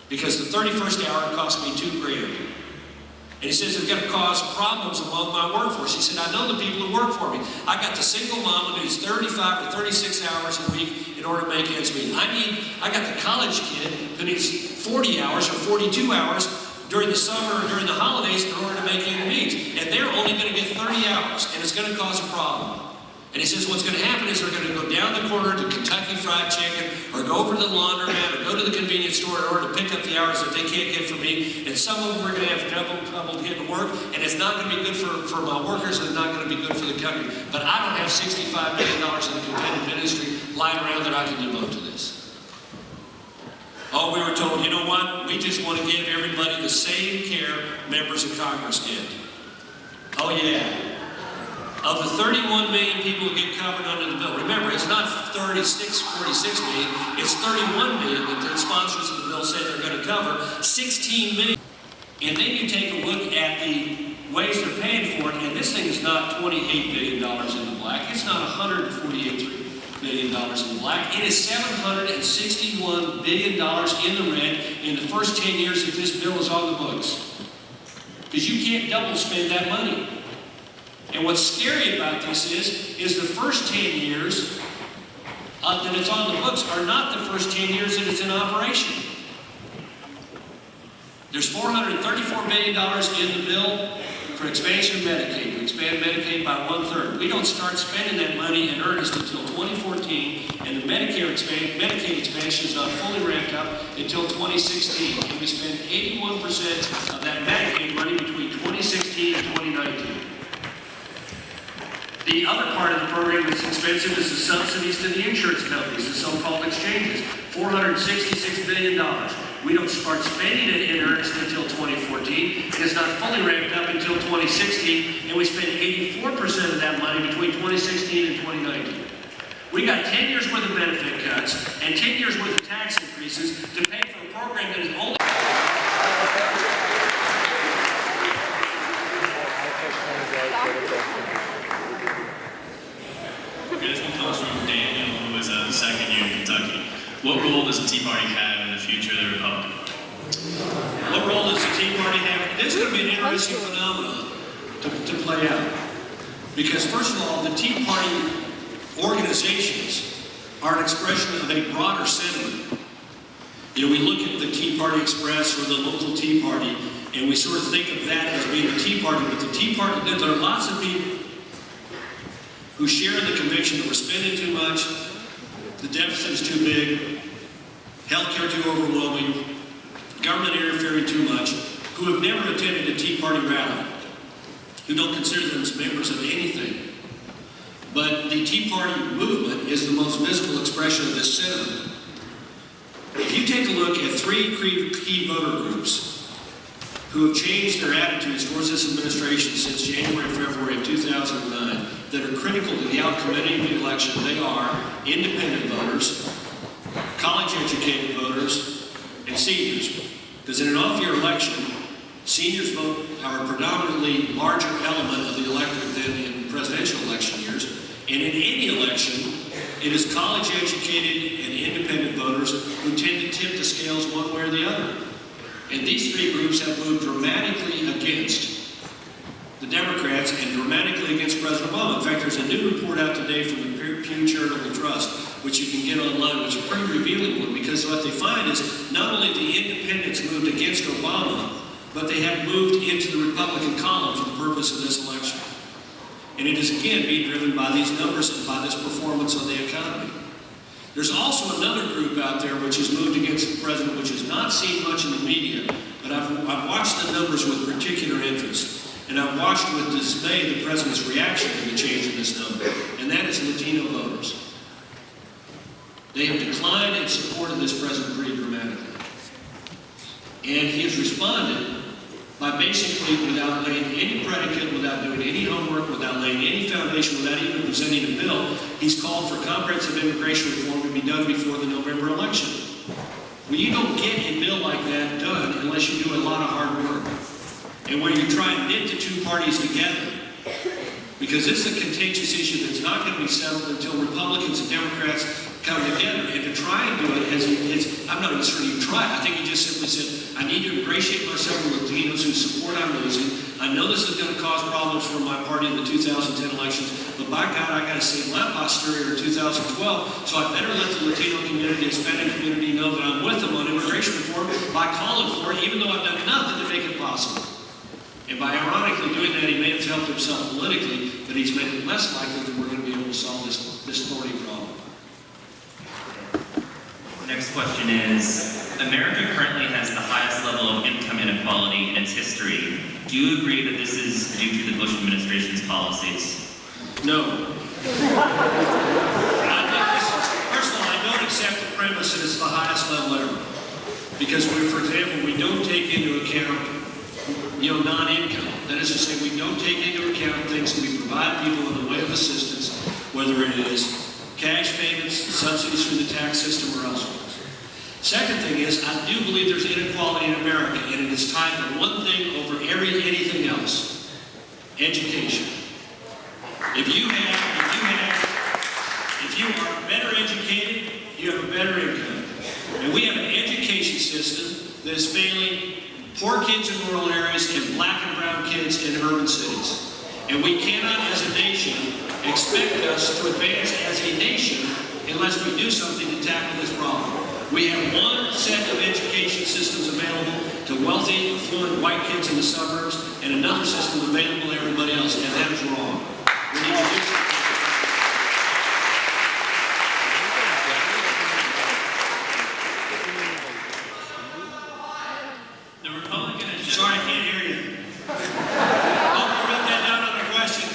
because the 31st hour cost me $2,000. And he says it's going to cause problems among my workforce. He said, I know the people who work for me. I got the single mom who needs 35 to 36 hours a week in order to make ends meet. I got the college kid who needs 40 hours or 42 hours during the summer or during the holidays in order to make ends meet. And they're only going to get 30 hours, and it's going to cause a problem. And he says what's going to happen is they're going to go down the corner to Kentucky Fried Chicken or go over to the laundromat or go to the convenience store in order to pick up the hours that they can't get from me. And some of them are going to have trouble getting to work, and it's not going to be good for my workers, and it's not going to be good for the country. But I don't have $65 million in the competitive industry lying around that I can devote to this. Oh, we were told, you know what? We just want to give everybody the same care members of Congress get. Oh, yeah. Of the 31 million people who get covered under the bill, remember, it's not 46 million, it's 31 million that the sponsors of the bill say they're going to cover, 16 million. And then you take a look at the ways they're paying for it, and this thing is not $28 billion in the black, it's not $148 billion in the black, it is $761 billion in the red in the first 10 years that this bill is on the books. Because you can't double spend that money. And what's scary about this is the first 10 years that it's on the books are not the first 10 years that it's in operation. There's $434 billion in the bill for expansion of Medicaid. We expand Medicaid by 1/3. We don't start spending that money in earnest until 2014, and the Medicaid expansion is not fully ramped up until 2016. And we spend 81% of that Medicaid money between 2016 and 2019. The other part of the program that's expensive is the subsidies to the insurance companies, the so-called exchanges, $466 billion. We don't start spending it in earnest until 2014, and it's not fully ramped up until 2016, and we spend 84% of that money between 2016 and 2019. We got 10 years worth of benefit cuts and 10 years worth of tax increases to pay for a program that is only... This one comes from Daniel, who was a second year in Kentucky. What role does the Tea Party have in the future of the Republic? What role does the Tea Party have? This is going to be an interesting phenomenon to play out. Because first of all, the Tea Party organizations are an expression of a broader sentiment. You know, we look at the Tea Party Express or the local Tea Party, and we sort of think of that as being a Tea Party, but the Tea Party, there are lots of people who share the conviction that we're spending too much, the deficit is too big, healthcare too overwhelming, government interfering too much, who have never attended a Tea Party rally, who don't consider themselves members of anything. But the Tea Party movement is the most visible expression of this sentiment. If you take a look at three key voter groups who have changed their attitudes towards this administration since January and February of 2009 that are critical to the outcome of the election, they are independent voters, college-educated voters, and seniors. Because in an off-year election, seniors vote are a predominantly larger element of the electorate than in presidential election years. And in any election, it is college-educated and independent voters who tend to tip the scales one way or the other. And these three groups have moved dramatically against the Democrats and dramatically against President Obama. In fact, there's a new report out today from the Pew Charitable Trust, which you can get online, which is a pretty revealing one, because what they find is not only the independents moved against Obama, but they have moved into the Republican column for the purpose of this election. And it is again being driven by these numbers and by this performance on the economy. There's also another group out there which has moved against the president, which is not seen much in the media, but I've watched the numbers with particular interest. And I've watched with dismay the president's reaction to the change in this number, and that is Latino voters. They have declined in support of this president pretty dramatically. And he has responded by basically, without laying any predicate, without doing any homework, without laying any foundation, without even presenting a bill, he's called for comprehensive immigration reform to be done before the November election. Well, you don't get a bill like that done unless you do a lot of hard work. And when you try and knit the two parties together, because this is a contentious issue that's not going to be settled until Republicans and Democrats come together and to try and do it I'm not even sure he tried. I think he just simply said, I need to ingratiate myself with Latinos whose support I'm losing. I know this is going to cause problems for my party in the 2010 elections, but by God, I got to save my posterior in 2012, so I better let the Latino community, Hispanic community know that I'm with them on immigration reform by calling for it, even though I've done nothing to make it possible. And by ironically doing that, he may have helped himself politically, but he's made it less likely that we're going to be able to solve this thorny problem. The next question is, America currently has the highest level of income inequality in its history. Do you agree that this is due to the Bush administration's policies? No. First of all, I don't accept the premise that it's the highest level ever. Because, for example, we don't take into account non-income. That is to say, we don't take into account things that we provide people in the way of assistance, whether it is cash payments, subsidies through the tax system, or elsewhere. Second thing is, I do believe there's inequality in America, and it is tied to one thing over anything else: education. If you are better educated, you have a better income. And we have an education system that is failing poor kids in rural areas and black and brown kids in urban cities. And we cannot, as a nation, expect us to advance as a nation unless we do something to tackle this problem. We have one set of education systems available to wealthy, affluent white kids in the suburbs, and another system available to everybody else, and that is wrong. We need to do something. The Republican agenda. Sorry, I can't hear you. Oh, you wrote that down on the question.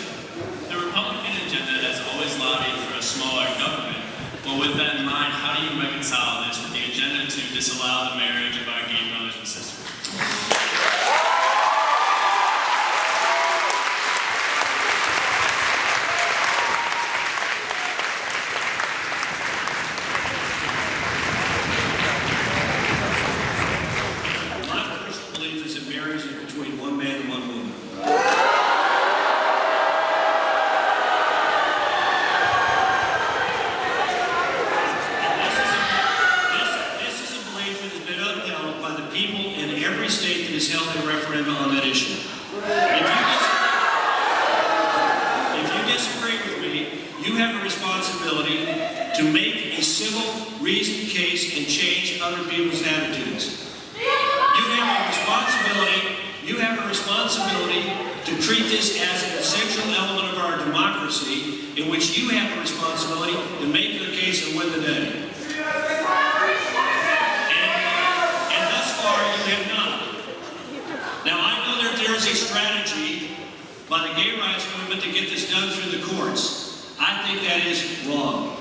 The Republican agenda has always lobbied for a smaller government. Well, with that in mind, how do you reconcile this with the agenda to disallow the marriage of our gay brothers and sisters? My personal belief is that marriage is between one man and one woman. State that has held a referendum on that issue. If you disagree with me, you have a responsibility to make a civil, reasoned case and change other people's attitudes. You have a responsibility to treat this as an essential element of our democracy, in which you have a responsibility to make your case and win the day. And thus far, you have not. Now, I know that there is a strategy by the gay rights movement to get this done through the courts. I think that is wrong.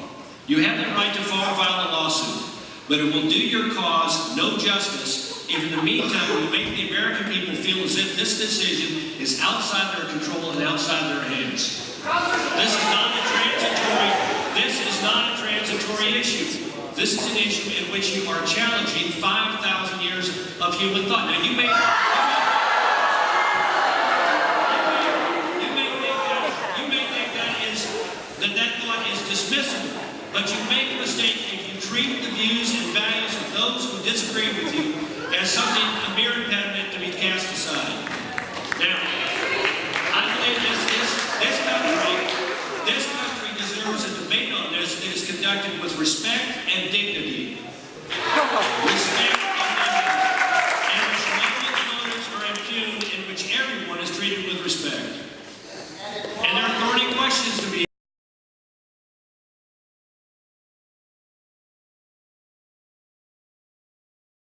You have the right to file a lawsuit, but it will do your cause no justice if in the meantime we make the American people feel as if this decision is outside their control and outside their hands. This is not a transitory issue. This is an issue in which you are challenging 5,000 years of human thought. Now, you may think that thought is dismissible, but you make a mistake if you treat the views and values of those who disagree with you as something, a mere impediment to be cast aside. Now, I believe this country deserves a debate on this that is conducted with respect and dignity. Respect and dignity. And which no motives are impugned, in which everyone is treated with respect.